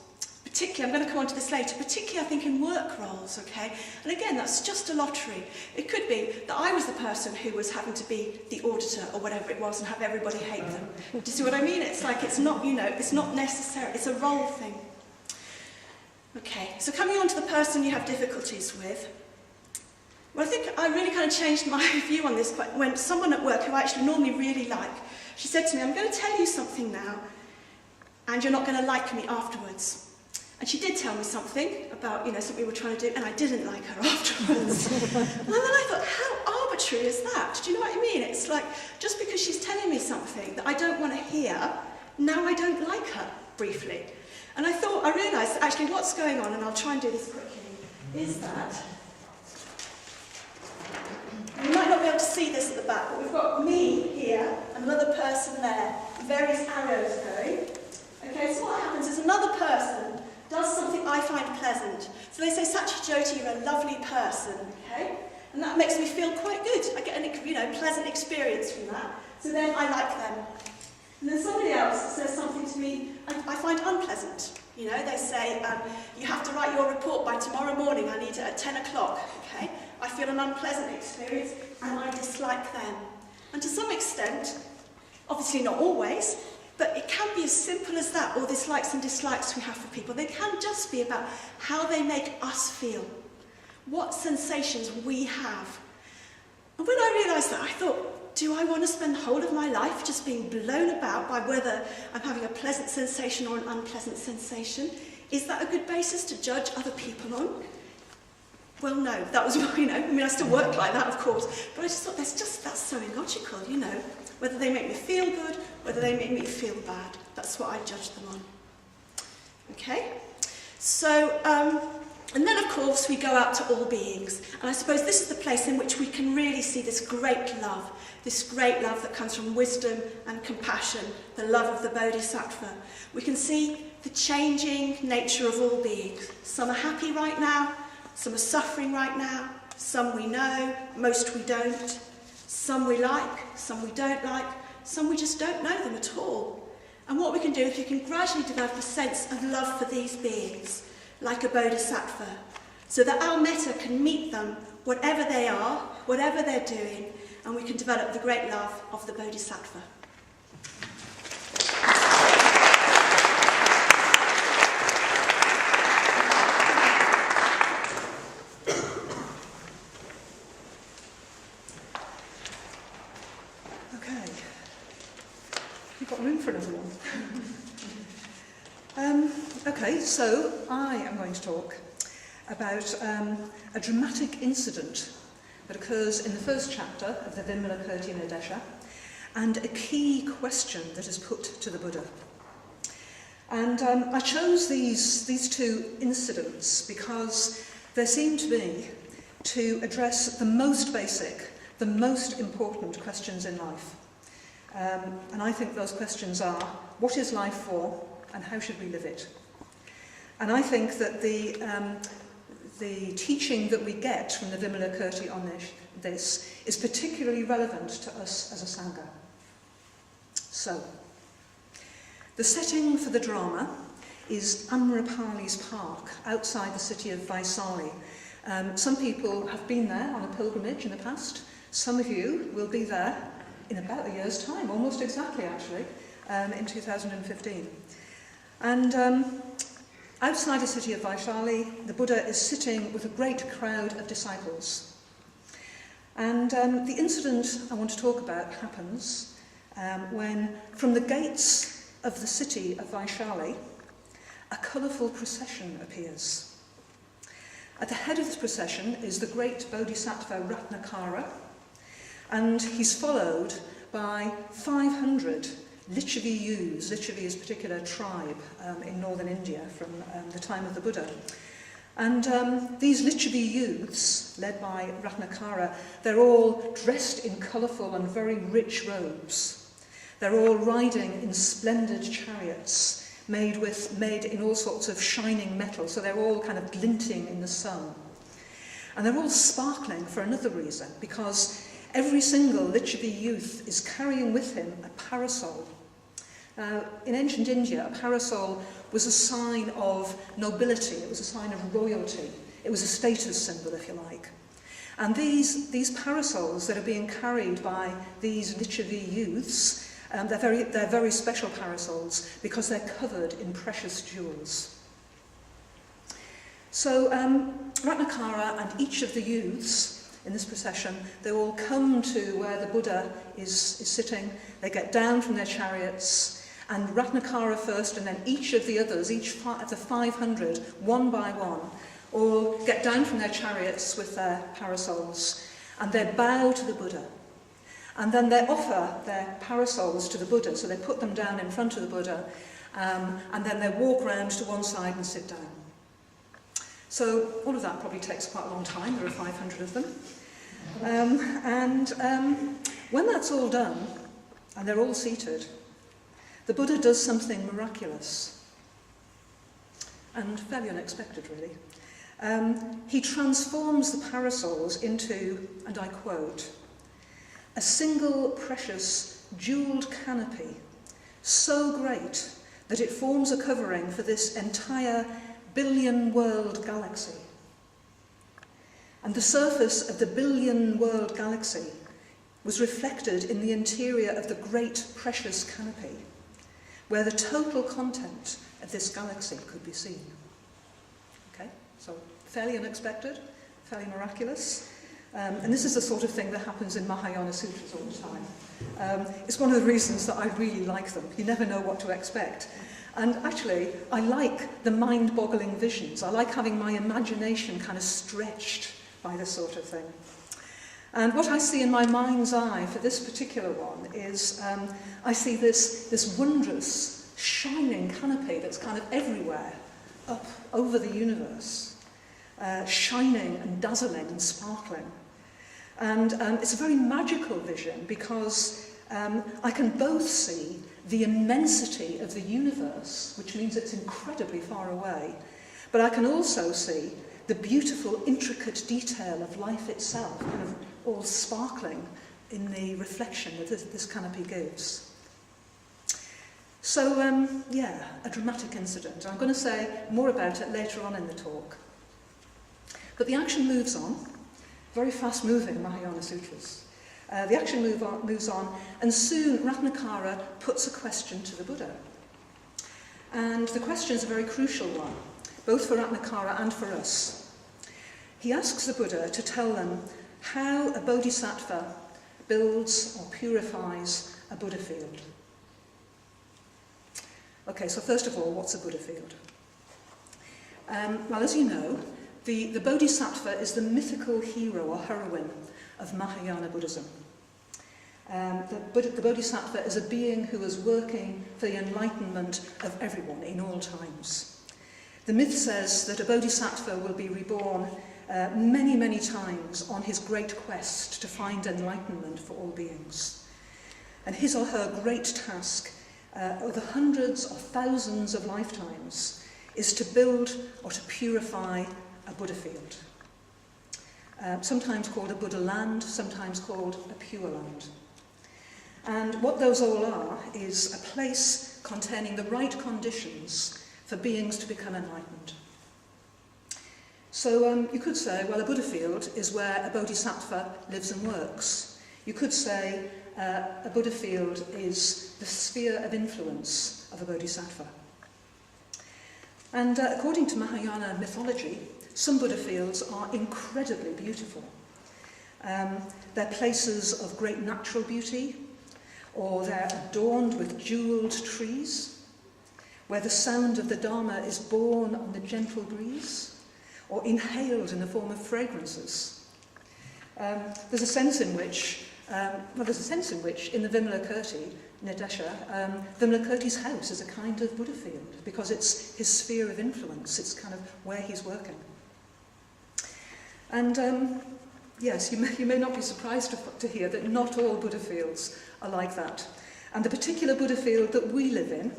particularly, I'm going to come on to this later, particularly I think in work roles, okay? And again, that's just a lottery. It could be that I was the person who was having to be the auditor or whatever it was and have everybody hate them. Do you see what I mean? It's like, it's not, you know, it's not necessary, it's a role thing. Okay, so coming on to the person you have difficulties with, well, I think I really kind of changed my view on this when someone at work who I actually normally really like, she said to me, I'm going to tell you something now, and you're not going to like me afterwards. And she did tell me something about, you know, something we were trying to do, and I didn't like her afterwards. And then I thought, how arbitrary is that? Do you know what I mean? It's like, just because she's telling me something that I don't want to hear, now I don't like her, briefly. And I thought, I realised that actually what's going on, and I'll try and do this quickly, is that you might not be able to see this at the back, but we've got me here, another person there, various arrows going. Okay, so what happens is another person does something I find pleasant. So they say, Sachi Jyoti, you're a lovely person, okay? And that makes me feel quite good. I get a, you know, pleasant experience from that. So then I like them. And then somebody else says something to me I find unpleasant. You know, they say, you have to write your report by tomorrow morning, I need it at 10 o'clock, okay? I feel an unpleasant experience and I dislike them. And to some extent, obviously not always, but it can be as simple as that, or these likes and dislikes we have for people. They can just be about how they make us feel, what sensations we have. And when I realised that, I thought, do I want to spend the whole of my life just being blown about by whether I'm having a pleasant sensation or an unpleasant sensation? Is that a good basis to judge other people on? Well, no, that was, you know, I mean, I still work like that, of course, but I just thought that's so illogical, you know, whether they make me feel good, whether they make me feel bad, that's what I judge them on. Okay? So, and then, of course, we go out to all beings, and I suppose this is the place in which we can really see this great love that comes from wisdom and compassion, the love of the Bodhisattva. We can see the changing nature of all beings. Some are happy right now, some are suffering right now, some we know, most we don't. Some we like, some we don't like, some we just don't know them at all. And what we can do is we can gradually develop a sense of love for these beings, like a bodhisattva, so that our metta can meet them whatever they are, whatever they're doing, and we can develop the great love of the bodhisattva. Okay, so I am going to talk about a dramatic incident that occurs in the first chapter of the Vimalakirti Nidesha, and a key question that is put to the Buddha. And I chose these two incidents because they seem to me to address the most basic, the most important questions in life. And I think those questions are, what is life for, and how should we live it? And I think that the teaching that we get from the Vimalakirti on this is particularly relevant to us as a Sangha. So, the setting for the drama is Amrapali's Park, outside the city of Vaisali. Some people have been there on a pilgrimage in the past. Some of you will be there in about a year's time, almost exactly actually, in 2015. And outside the city of Vaishali, the Buddha is sitting with a great crowd of disciples. And the incident I want to talk about happens when, from the gates of the city of Vaishali, a colourful procession appears. At the head of this procession is the great Bodhisattva Ratnakara, and he's followed by 500 Lichavi youths. Lichavi is a particular tribe in northern India from the time of the Buddha. And these Lichavi youths, led by Ratnakara, they're all dressed in colourful and very rich robes. They're all riding in splendid chariots made in all sorts of shining metal, so they're all kind of glinting in the sun. And they're all sparkling for another reason, because every single Lichavi youth is carrying with him a parasol. In ancient India, a parasol was a sign of nobility, it was a sign of royalty, it was a status symbol, if you like. And these parasols that are being carried by these Lichavi youths, they're very special parasols because they're covered in precious jewels. So Ratnakara and each of the youths in this procession, they all come to where the Buddha is sitting. They get down from their chariots, and Ratnakara first, and then each of the others, of the 500, one by one, all get down from their chariots with their parasols, and they bow to the Buddha. And then they offer their parasols to the Buddha, so they put them down in front of the Buddha, and then they walk round to one side and sit down. So all of that probably takes quite a long time. There are 500 of them. When that's all done, and they're all seated, the Buddha does something miraculous and fairly unexpected, really. He transforms the parasols into, and I quote, a single precious jewelled canopy, so great that it forms a covering for this entire billion-world galaxy. And the surface of the billion-world galaxy was reflected in the interior of the great precious canopy, where the total content of this galaxy could be seen. Okay, so fairly unexpected, fairly miraculous. And this is the sort of thing that happens in Mahayana Sutras all the time. It's one of the reasons that I really like them. You never know what to expect. And actually, I like the mind-boggling visions. I like having my imagination kind of stretched by this sort of thing. And what I see in my mind's eye for this particular one is I see this wondrous, shining canopy that's kind of everywhere, up over the universe, shining and dazzling and sparkling. And it's a very magical vision because I can both see the immensity of the universe, which means it's incredibly far away, but I can also see the beautiful, intricate detail of life itself, kind of all sparkling in the reflection that this canopy gives. So, a dramatic incident. I'm going to say more about it later on in the talk. But the action moves on, very fast-moving Mahayana Sutras. The action moves on, and soon Ratnakara puts a question to the Buddha. And the question is a very crucial one, both for Ratnakara and for us. He asks the Buddha to tell them how a bodhisattva builds or purifies a Buddha field. Okay, so first of all, what's a Buddha field? Well, as you know, the bodhisattva is the mythical hero or heroine of Mahayana Buddhism. The bodhisattva is a being who is working for the enlightenment of everyone in all times. The myth says that a bodhisattva will be reborn many, many times on his great quest to find enlightenment for all beings. And his or her great task over hundreds or thousands of lifetimes is to build or to purify a Buddha field. Sometimes called a Buddha land, sometimes called a pure land. And what those all are is a place containing the right conditions for beings to become enlightened. So you could say, well, a Buddha field is where a bodhisattva lives and works. You could say a Buddha field is the sphere of influence of a bodhisattva. And according to Mahayana mythology, some Buddha fields are incredibly beautiful. They're places of great natural beauty, or they're adorned with jewelled trees, where the sound of the Dharma is borne on the gentle breeze, or inhaled in the form of fragrances. There's a sense in which in the Vimalakirti, near Desha, Vimalakirti's house is a kind of Buddha field, because it's his sphere of influence, it's kind of where he's working. And yes, you may not be surprised to hear that not all Buddha fields are like that. And the particular Buddha field that we live in,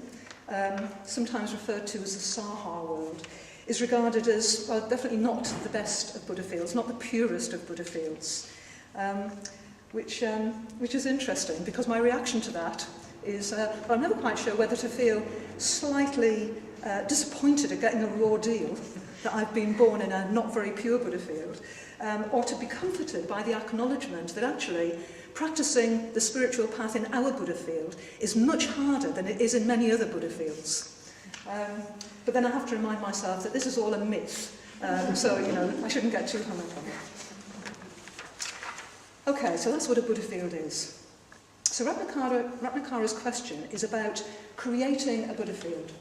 sometimes referred to as the Saha world, is regarded as, well, definitely not the best of Buddha fields, not the purest of Buddha fields, which is interesting, because my reaction to that is, I'm never quite sure whether to feel slightly disappointed at getting a raw deal that I've been born in a not very pure Buddha field, or to be comforted by the acknowledgement that actually practicing the spiritual path in our Buddha field is much harder than it is in many other Buddha fields. But then I have to remind myself that this is all a myth, so, I shouldn't get too hung up on it. Okay, so that's what a Buddha field is. So Ratnakara's question is about creating a Buddha field.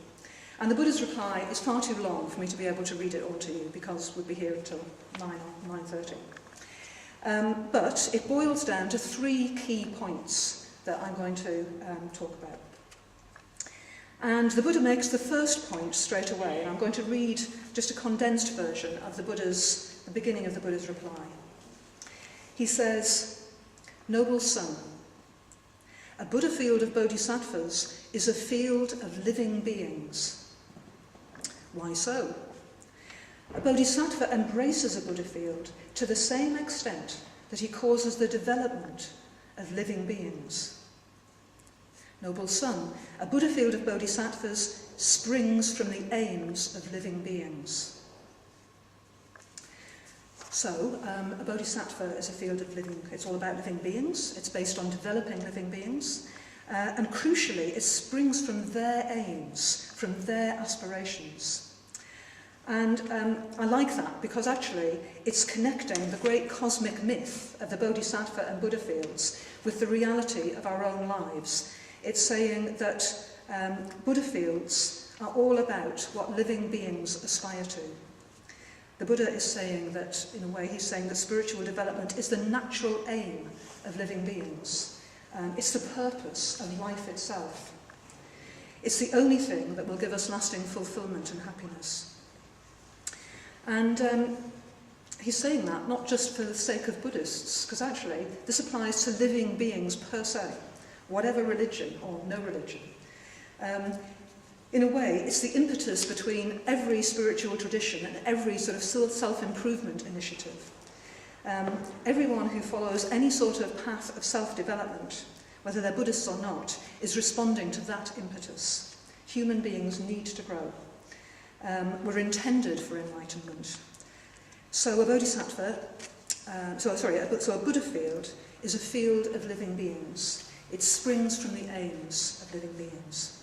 And the Buddha's reply is far too long for me to be able to read it all to you, because we'd be here until 9 or 9:30. But it boils down to 3 key points that I'm going to talk about. And the Buddha makes the first point straight away, and I'm going to read just a condensed version of the beginning of the Buddha's reply. He says, "Noble son, a Buddha field of bodhisattvas is a field of living beings." Why so? A bodhisattva embraces a Buddha field to the same extent that he causes the development of living beings. Noble son, a Buddha field of bodhisattvas springs from the aims of living beings. So, a bodhisattva is a field of living, it's all about living beings, it's based on developing living beings, and crucially, it springs from their aims, from their aspirations. And I like that, because actually, it's connecting the great cosmic myth of the bodhisattva and Buddha fields with the reality of our own lives. It's saying that Buddha fields are all about what living beings aspire to. The Buddha is saying that, in a way, he's saying that spiritual development is the natural aim of living beings. It's the purpose of life itself. It's the only thing that will give us lasting fulfillment and happiness. And he's saying that not just for the sake of Buddhists, because actually this applies to living beings per se, whatever religion or no religion. In a way, it's the impetus between every spiritual tradition and every sort of self-improvement initiative. Everyone who follows any sort of path of self-development, whether they're Buddhists or not, is responding to that impetus. Human beings need to grow. We're intended for enlightenment. So a bodhisattva, so a Buddha field is a field of living beings. It springs from the aims of living beings.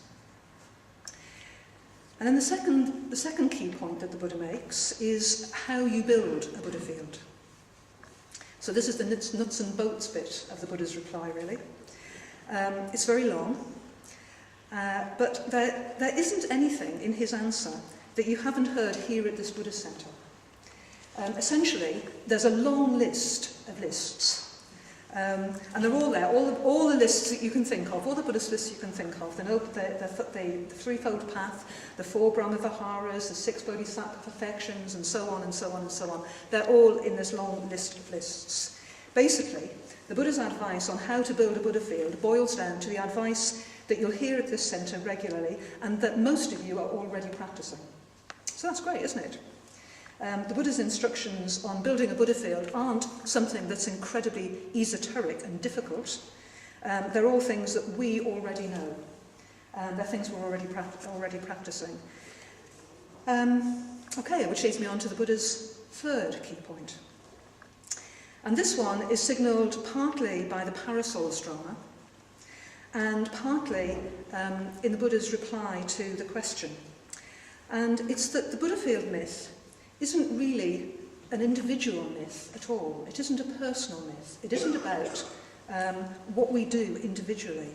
And then the second key point that the Buddha makes is how you build a Buddha field. So this is the nuts and bolts bit of the Buddha's reply, really. It's very long, but there isn't anything in his answer that you haven't heard here at this Buddhist Centre. Essentially, there's a long list of lists. And they're all there, all the lists that you can think of, all the Buddhist lists you can think of, the threefold path, the 4 Brahma-viharas, the 6 bodhisattva perfections, and so on and so on and so on. They're all in this long list of lists. Basically, the Buddha's advice on how to build a Buddha field boils down to the advice that you'll hear at this centre regularly and that most of you are already practicing. So that's great, isn't it? The Buddha's instructions on building a Buddha field aren't something that's incredibly esoteric and difficult. They're all things that we already know. They're things we're already practicing. Okay, which leads me on to the Buddha's third key point. And this one is signalled partly by the parasols drama and partly in the Buddha's reply to the question. And it's that the Buddha field myth isn't really an individual myth at all. It isn't a personal myth. It isn't about what we do individually.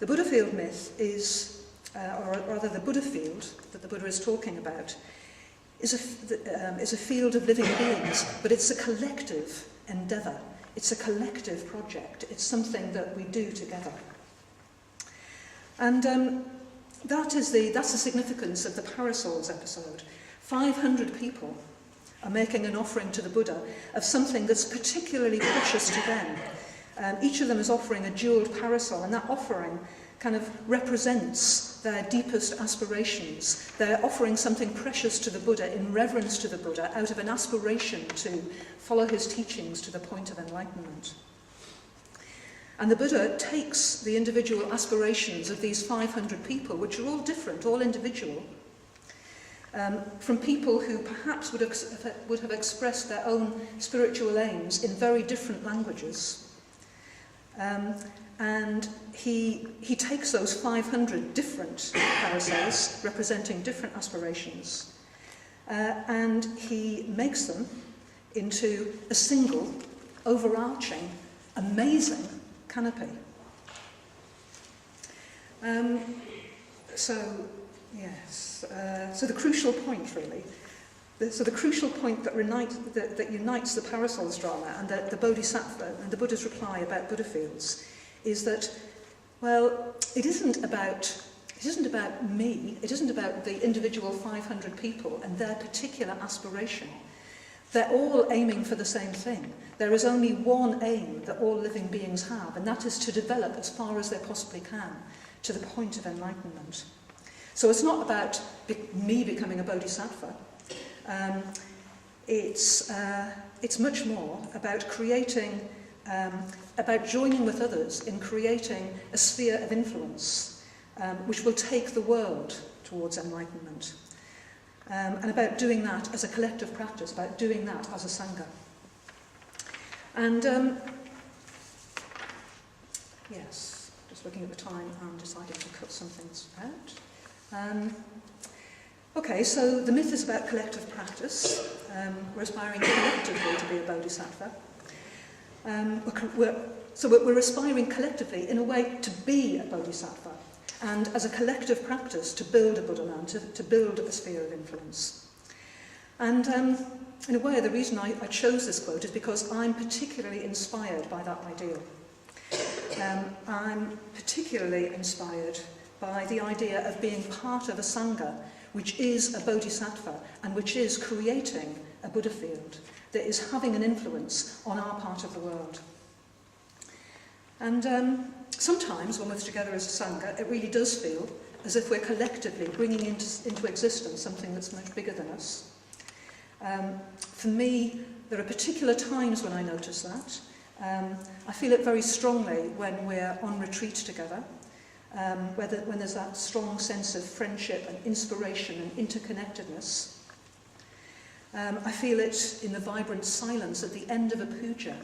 The Buddha field myth is, or rather the Buddha field that the Buddha is talking about, is a field of living beings, but it's a collective endeavour. It's a collective project. It's something that we do together. And that's the significance of the parasols episode. 500 people are making an offering to the Buddha of something that's particularly precious to them. Each of them is offering a jewelled parasol, and that offering kind of represents their deepest aspirations. They're offering something precious to the Buddha in reverence to the Buddha out of an aspiration to follow his teachings to the point of enlightenment. And the Buddha takes the individual aspirations of these 500 people, which are all different, all individual, from people who perhaps would have expressed their own spiritual aims in very different languages. And he takes those 500 different parasays representing different aspirations, and he makes them into a single, overarching, amazing canopy. So the crucial point, really, the crucial point that unites the parasols drama and the Bodhisattva and the Buddha's reply about Buddha fields is that, well, it isn't about me, it isn't about the individual 500 people and their particular aspiration. They're all aiming for the same thing. There is only one aim that all living beings have, and that is to develop as far as they possibly can to the point of enlightenment. So it's not about me becoming a bodhisattva. It's much more about creating, about joining with others in creating a sphere of influence which will take the world towards enlightenment. And about doing that as a collective practice, about doing that as a Sangha. And yes, just looking at the time and deciding to cut some things out. Okay, so the myth is about collective practice. We're aspiring collectively to be a bodhisattva. We're aspiring collectively, in a way, to be a bodhisattva, and as a collective practice to build a Buddha land, to build a sphere of influence. And in a way, the reason I chose this quote is because I'm particularly inspired by that ideal. I'm particularly inspired by the idea of being part of a Sangha which is a bodhisattva and which is creating a Buddha field that is having an influence on our part of the world. And sometimes when we're together as a Sangha, it really does feel as if we're collectively bringing into existence something that's much bigger than us. For me, there are particular times when I notice that. I feel it very strongly when we're on retreat together, when there's that strong sense of friendship and inspiration and interconnectedness. I feel it in the vibrant silence at the end of a puja.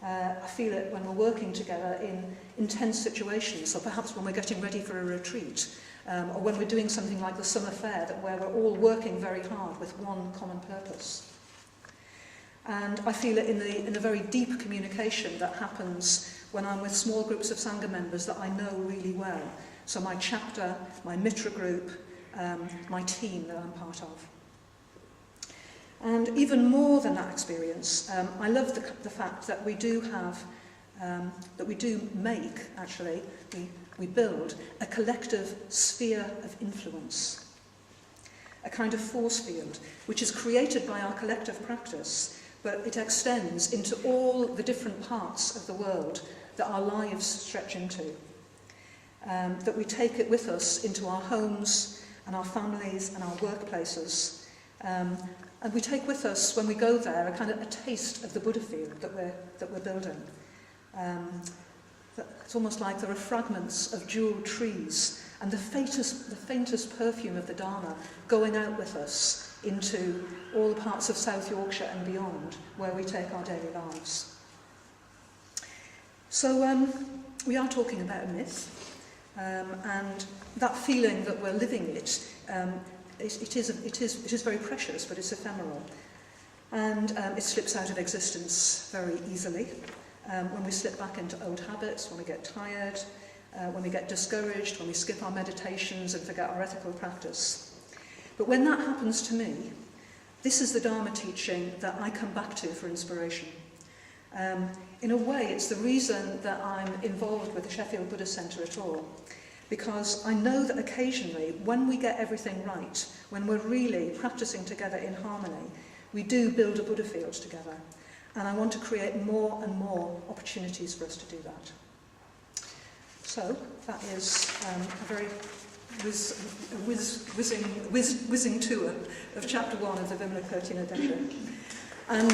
I feel it when we're working together in intense situations, so perhaps when we're getting ready for a retreat, or when we're doing something like the summer fair, where we're all working very hard with one common purpose. And I feel it in the very deep communication that happens when I'm with small groups of Sangha members that I know really well. So my chapter, my mitra group, my team that I'm part of. And even more than that experience, I love the fact that we do have, that we do make, actually, we build a collective sphere of influence. A kind of force field, which is created by our collective practice, but it extends into all the different parts of the world that our lives stretch into. That we take it with us into our homes and our families and our workplaces. And we take with us, when we go there, a kind of a taste of the Buddha field that we're building. It's almost like there are fragments of jeweled trees and the faintest perfume of the Dharma going out with us into all the parts of South Yorkshire and beyond, where we take our daily lives. So we are talking about a myth, and that feeling that we're living it, it is very precious, but it's ephemeral, and it slips out of existence very easily when we slip back into old habits, when we get tired, when we get discouraged, when we skip our meditations and forget our ethical practice. But when that happens to me, this is the Dharma teaching that I come back to for inspiration. In a way, it's the reason that I'm involved with the Sheffield Buddhist Centre at all. Because I know that occasionally, when we get everything right, when we're really practicing together in harmony, we do build a Buddha field together. And I want to create more and more opportunities for us to do that. So, that is a very whizzing tour of chapter 1 of the Vimalakirti. And